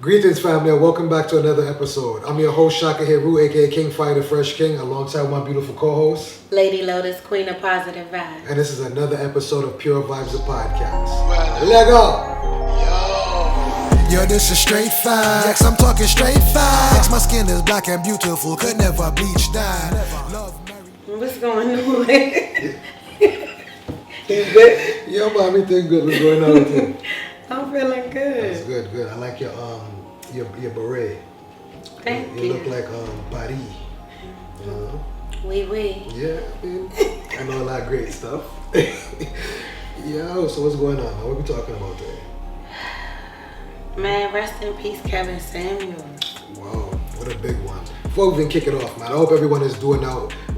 Greetings, family, and welcome back to another episode. I'm your host, Shaka Heru, aka King Fighter Fresh King, alongside my beautiful co-host, Lady Lotus, Queen of Positive Vibes. and this is another episode of Pure Vibes, the podcast. Let go! Yo, this is straight facts. I'm talking straight facts. My skin is black and beautiful, could never bleach that. What's going on? He's good? Yo, man, everything good. What's going on with you? I'm feeling good. That's good, good. I like your beret. Thank you. You look like Paris. You know? Oui. Yeah, I mean, I know a lot of great stuff. Yo, so what's going on, man? What are we talking about today? Man, rest in peace, Kevin Samuels. Wow, what a big one. Before we even kick it off, man, I hope everyone is doing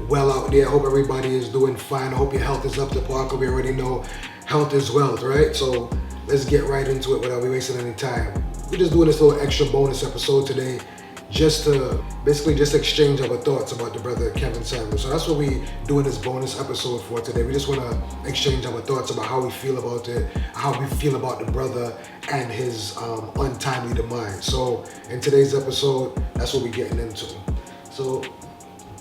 well out there. I hope everybody is doing fine. I hope your health is up to par, because we already know health is wealth, right? So let's get right into it without wasting any time. We're just doing this little extra bonus episode today just to basically just exchange our thoughts about the brother Kevin Samuels. So that's what we doing this bonus episode for today. We just want to exchange our thoughts about how we feel about it, how we feel about the brother and his untimely demise. So in today's episode, that's what we're getting into. So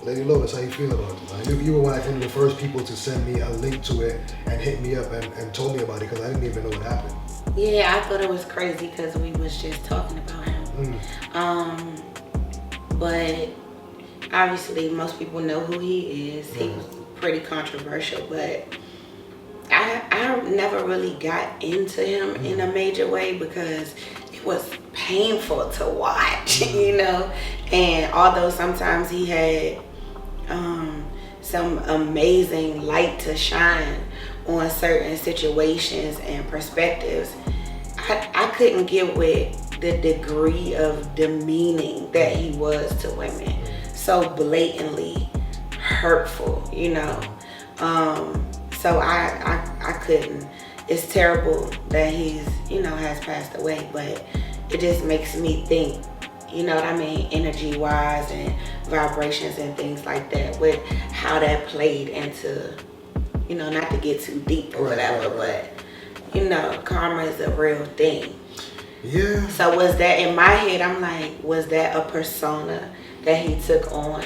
Lady Lotus, how you feel about it, man? You were one of the first people to send me a link to it and hit me up and told me about it, because I didn't even know what happened. Yeah, I thought it was crazy because we was just talking about him. But obviously most people know who he is. He was pretty controversial, but I never really got into him in a major way because it was painful to watch, you know. And although sometimes he had some amazing light to shine on certain situations and perspectives, I couldn't get with the degree of demeaning that he was to women. So blatantly hurtful, you know. So I couldn't. It's terrible that he's, you know, has passed away, but it just makes me think, you know what I mean, energy wise and vibrations and things like that, with how that played into, you know, not to get too deep or whatever, but you know, karma is a real thing. Yeah. So was that, in my head, I'm like, was that a persona that he took on,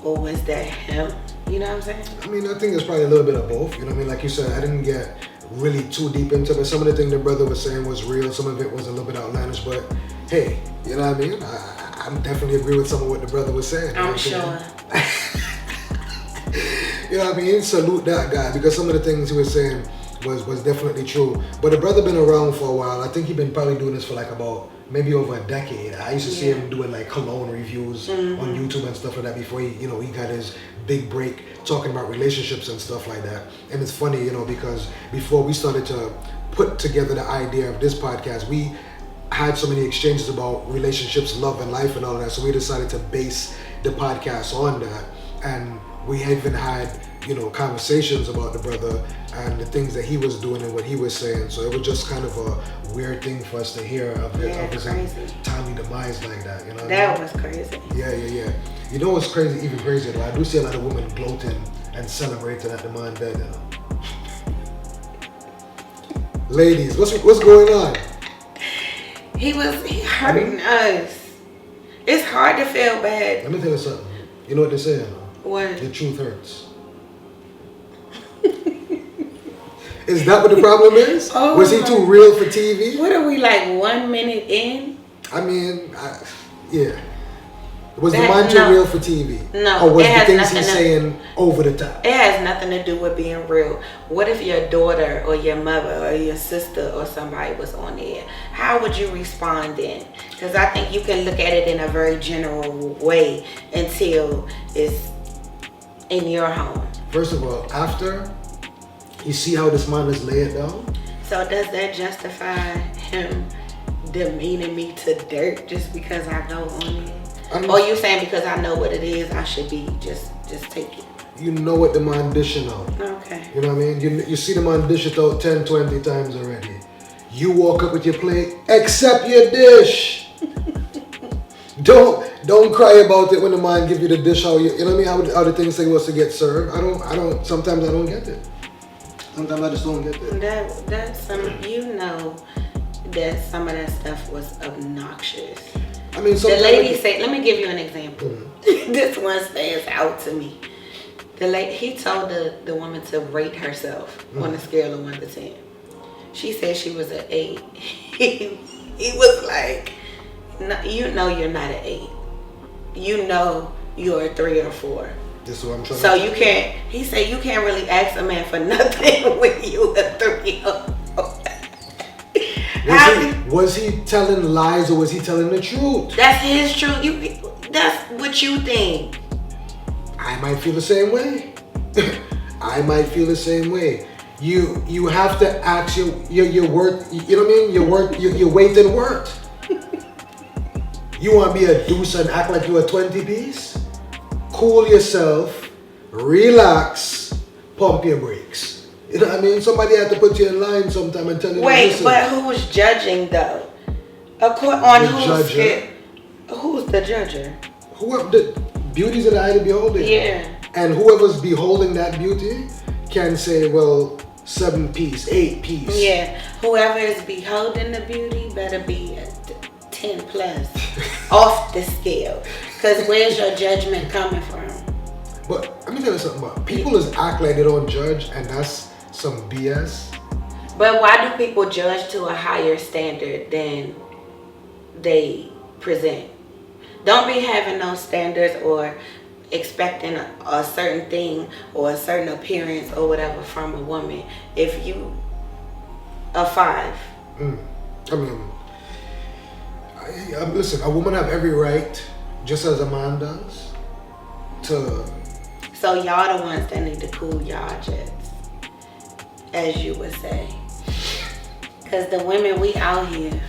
or was that him? You know what I'm saying? I mean, I think it's probably a little bit of both. You know what I mean? Like you said, I didn't get really too deep into it. Some of the things the brother was saying was real. Some of it was a little bit outlandish. But hey, you know what I mean? I definitely agree with some of what the brother was saying. I'm sure. You know what I mean? Salute that guy, because some of the things he was saying was definitely true. But the brother been around for a while. I think he been probably doing this for like about maybe over a decade. I used to see him doing like cologne reviews on YouTube and stuff like that before he got his big break talking about relationships and stuff like that. And it's funny, you know, because before we started to put together the idea of this podcast, we had so many exchanges about relationships, love and life and all of that. So we decided to base the podcast on that. And we even had, you know, conversations about the brother and the things that he was doing and what he was saying. So it was just kind of a weird thing for us to hear of his timely demise like that. You know That was crazy. Yeah. You know what's crazy, even crazier though? I do see a lot of women gloating and celebrating at the man dead now. Ladies, what's going on? He hurting us. It's hard to feel bad. Let me tell you something. You know what they say? What? The truth hurts. Is that what the problem is? Oh, was he too real for TV? What are we, like 1 minute in? I mean, yeah. Was the man too real for TV? No. Or was the things he's saying over the top? It has nothing to do with being real. What if your daughter or your mother or your sister or somebody was on there? How would you respond then? Because I think you can look at it in a very general way until it's in your home. First of all, after you see how this man is laid down. So does that justify him demeaning me to dirt just because I go on it? Or you saying because I know what it is, I should be just take it? You know what the man dishing out. Okay. You know what I mean? You see the man dish it out 10, 20 times already. You walk up with your plate, accept your dish. Don't cry about it when the man give you the dish. How you know what I mean? How the things say was to get served. I don't. Sometimes I don't get it. Sometimes I just don't get it. That's some, you know, that some of that stuff was obnoxious. I mean, The lady said, let me give you an example. This one stands out to me. He told the woman to rate herself on a scale of 1 to 10. She said she was an 8. He was like, no, you know you're not an 8. You know you're a 3 or 4. This is what I'm trying so to you can't, he said you can't really ask a man for nothing when you a 3 or 4. Was he telling lies or was he telling the truth? That's his truth. That's what you think. I might feel the same way. I might feel the same way. You have to ask your worth. You know what I mean? Your weight and worth. You want to be a deuce and act like you're a 20 piece? Cool yourself, relax, pump your brakes. You know what I mean? Somebody had to put you in line sometime and tell you. Wait, but who's judging though? On who's the judger? Whoever the beauty's in the eye of the beholder. Yeah. And whoever's beholding that beauty can say, well, 7 piece, 8 piece. Yeah. Whoever is beholding the beauty better be a 10 plus off the scale. Because where's your judgment coming from? But let me tell you something about people is act like they don't judge, and that's some BS. But why do people judge to a higher standard than they present? Don't be having no standards or expecting a certain thing or a certain appearance or whatever from a woman if you a 5. I mean, listen, a woman have every right, just as a man does, to... So y'all the ones that need to cool y'all jets, as you would say. Because the women, we out here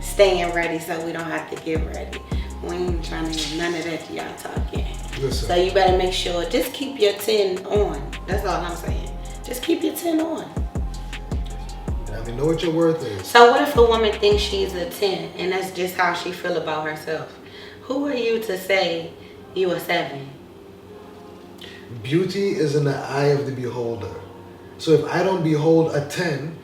staying ready so we don't have to get ready. We ain't trying to hear none of that y'all talking. Listen. So you better make sure, just keep your 10 on. That's all I'm saying. Just keep your 10 on. I mean, know what your worth is. So what if a woman thinks she's a 10 and that's just how she feel about herself? Who are you to say you a 7? Beauty is in the eye of the beholder. So if I don't behold a 10,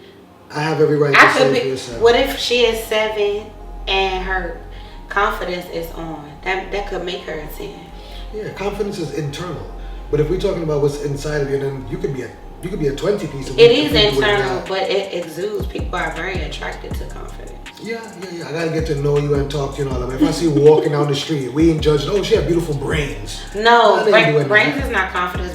I have every right to say you're a 7. What if she is 7 and her confidence is on? That could make her a 10. Yeah, confidence is internal. But if we're talking about what's inside of you, then you could be a 20 piece. It is internal, but it exudes. People are very attracted to confidence. Yeah. I gotta get to know you and talk to you and all that. If I see you walking down the street, we ain't judging. Oh, she have beautiful brains. No, brains is not confidence.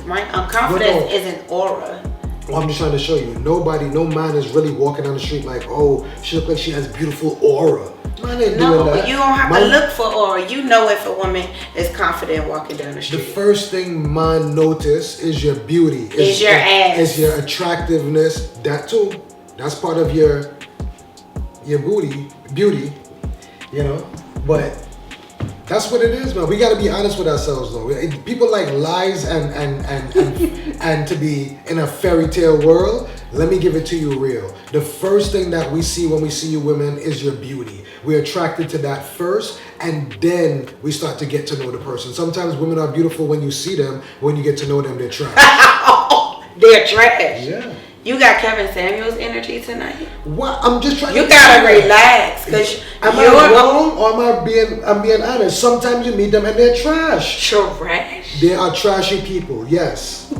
Confidence is an aura. Well, I'm just trying to show you. No man is really walking down the street like, oh, she look like she has beautiful aura. Man ain't doing that. You don't have to look for aura. You know if a woman is confident walking down the street. The first thing man notice is your beauty. Is your ass. Is your attractiveness. That too. That's part of your beauty, you know. But that's what it is, man. We gotta be honest with ourselves, though. People like lies and to be in a fairy tale world. Let me give it to you real. The first thing that we see when we see you women is your beauty. We're attracted to that first, and then we start to get to know the person. Sometimes women are beautiful when you see them. When you get to know them, they're trash. They're trash. Yeah. You got Kevin Samuels energy tonight. What? I'm just trying. You gotta relax, cause am I wrong or am I'm being honest? Sometimes you meet them and they're trash. Trash. They are trashy people. Yes.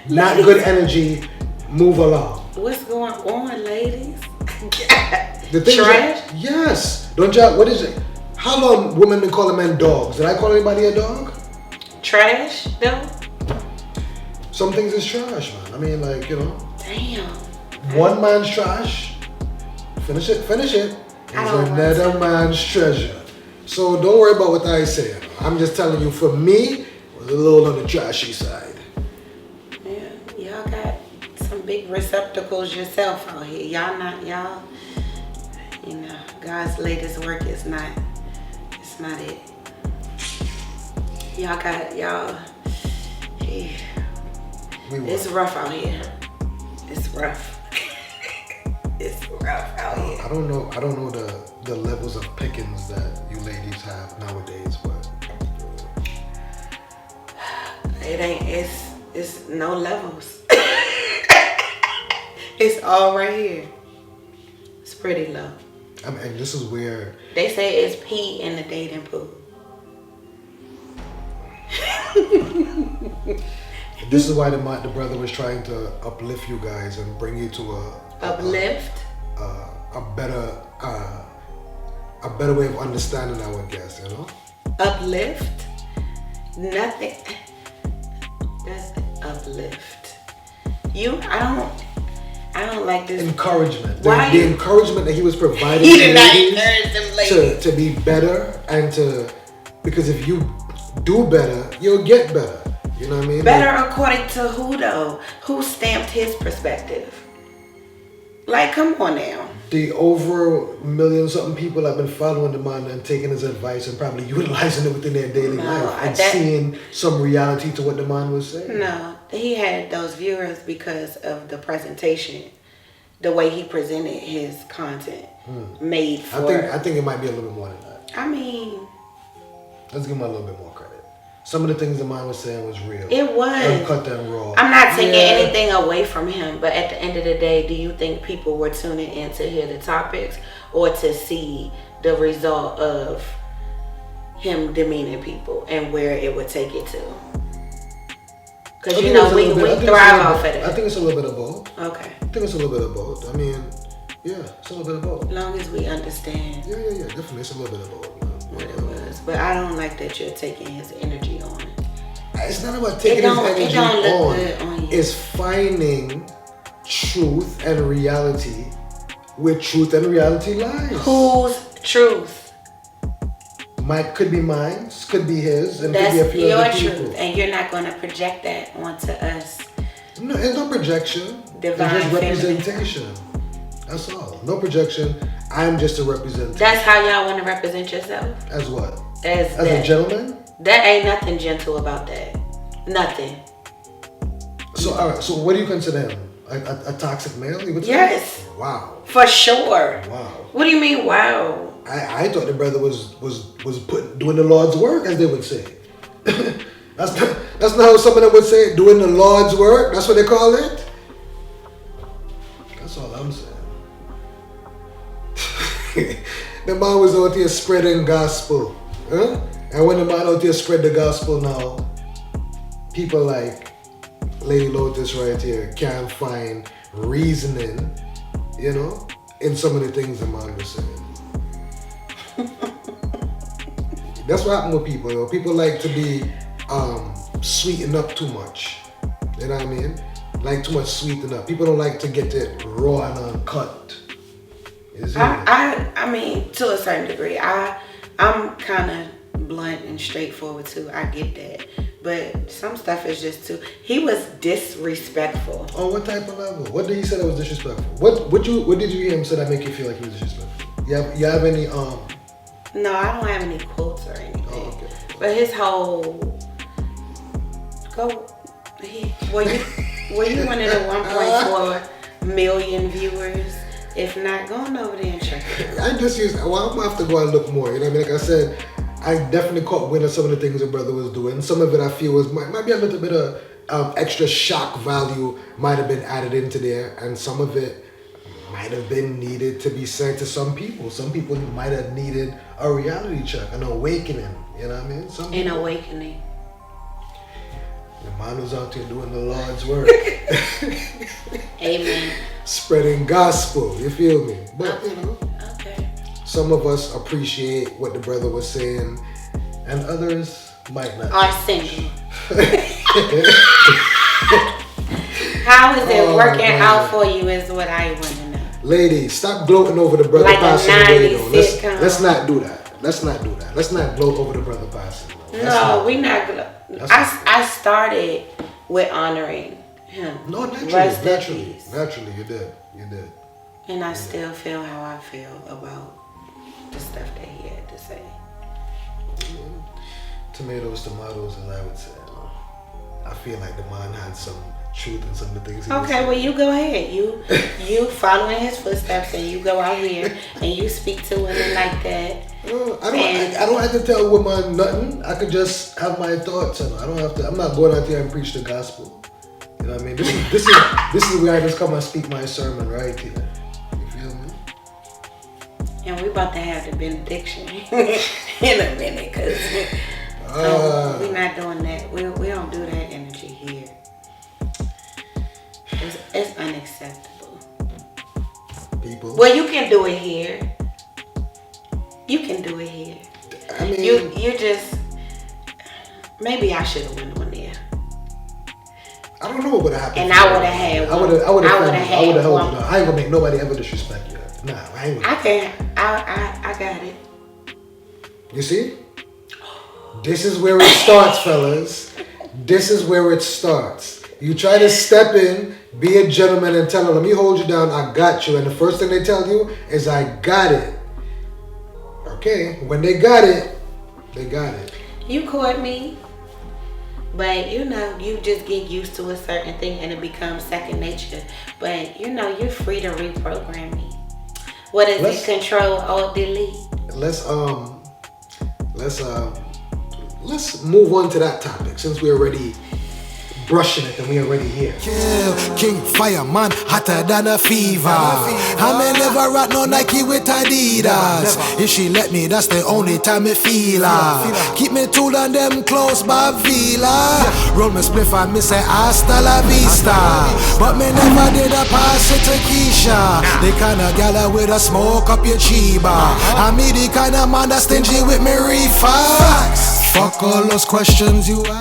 Not good energy. Move along. What's going on, ladies? The thing trash? Is, yes. Don't y'all? What is it? How long women been calling men dogs? Did I call anybody a dog? Trash, though. Some things is trash, man. I mean, like, you know. Damn. One man's trash. Finish it. Is another man's treasure. So don't worry about what I say. I'm just telling you, for me, it was a little on the trashy side. Yeah, y'all got some big receptacles yourself out here. Y'all, you know, God's latest work is not it. Y'all, it's rough out here. It's rough. It's rough out here. I don't know the levels of pickings that you ladies have nowadays, but it's no levels. It's all right here. It's pretty low. I mean, and this is where They say it's pee in the dating pool. this is why the brother was trying to uplift you guys and bring you to Uplift? a better way of understanding, I would guess, you know? Uplift? Nothing. That's uplift. I don't like this. Encouragement. Why? The encouragement that he was providing He to did not ladies encourage them ladies. to be better and because if you do better, you'll get better. You know what I mean? Better according to who though? Who stamped his perspective? Like, come on now. The over 1 million something people have been following the man and taking his advice and probably utilizing it within their daily life and seeing some reality to what the man was saying. No, he had those viewers because of the presentation, the way he presented his content, made for. I think it might be a little bit more than that. I mean, let's give him a little bit more credit. Some of the things the man was saying was real. It was. Uncut and raw. I'm not taking anything away from him, but at the end of the day, do you think people were tuning in to hear the topics or to see the result of him demeaning people and where it would take it to? Because, you know, we thrive off of it. I think it's a little bit of both. Okay. I think it's a little bit of both. I mean, yeah, it's a little bit of both. As long as we understand. Yeah, definitely. It's a little bit of both. What it was. But I don't like that you're taking his energy on. It's not about taking his energy it don't look good on you. It's finding truth and reality where truth and reality lies. Whose truth? Could be mine, could be his, and That's could be a few your other truth, people. and you're not going to project that onto us. No, it's no projection. Divine it's just representation. That's all. No projection. I'm just a representative. That's how y'all want to represent yourself? As what? As a gentleman? That ain't nothing gentle about that. Nothing. So, all right. So, what do you consider him? A toxic male? You would say? Yes. Wow. For sure. Wow. What do you mean, wow? I thought the brother was doing the Lord's work, as they would say. That's not how some of them would say it, doing the Lord's work. That's what they call it. That's all I'm saying. The man was out here spreading gospel, huh? And when the man out here spread the gospel now, people like Lady Lotus right here can't find reasoning, you know, in some of the things the man was saying. That's what happened with people, you know. People like to be sweetened up too much. You know what I mean? Like too much sweetened up. People don't like to get it raw and uncut. I mean, to a certain degree. I'm kind of blunt and straightforward too. I get that. But some stuff is just too. He was disrespectful. On what type of level? What did he say that was disrespectful? What did you hear him say that make you feel like he was disrespectful? You have any No, I don't have any quotes or anything. Oh, okay. But his whole were you one of the 1.4 million viewers? If not, go on over there and check it out. I'm gonna have to go and look more. You know what I mean? Like I said, I definitely caught wind of some of the things the brother was doing. Some of it I feel might be a little bit of extra shock value might have been added into there, and some of it might have been needed to be said to some people. Some people might have needed a reality check, an awakening. You know what I mean? An awakening. The man was out there doing the Lord's work. Amen. Spreading gospel, you feel me? But you know, okay. Some of us appreciate what the brother was saying, and others might not. Are single. How is it working out for you is what I want to know. Ladies, stop gloating over the brother like passing away. Let's not do that. Let's not gloat over the brother passing. We not. I started with honoring him. No, naturally, you did. And I still feel how I feel about the stuff that he had to say. Tomatoes, as I would say. I feel like the man had some truth in some of the things he was saying. Well, you go ahead. You following his footsteps, and you go out here and you speak to women like that. I don't have to tell women nothing. I could just have my thoughts on it. I don't have to. I'm not going out there and preach the gospel. You know what I mean? This is where I just come and speak my sermon right here. You feel me? And we about to have the benediction in a minute, cause we're not doing that. We don't do that energy here. It's unacceptable. People. Well, you can do it here. You can do it here. I mean, you just maybe I should have went on there. I don't know what would have happened. And I would have had one. I would have held it one. up. I ain't gonna make nobody ever disrespect you. Nah, I ain't gonna. I got it. You see? This is where it starts, fellas. This is where it starts. You try to step in, be a gentleman, and tell them, let me hold you down, I got you. And the first thing they tell you is, I got it. Okay, when they got it, they got it. You caught me. But you just get used to a certain thing and it becomes second nature. But you're free to reprogram me. What is it? Control, Alt, Delete. Let's move on to that topic since we're already brushing it and we already here. Kill, King Fireman, hotter than a fever. I may never rock no Nike with Adidas. If she let me, that's the only time I feel her. Keep me tool and them close by Villa. Roll me spliff and me say hasta la vista. But me never did a pass it to Keisha. The kind of gal with a smoke up your chiba. I me the kind of man that's stingy with me reefer. Fuck all those questions you ask.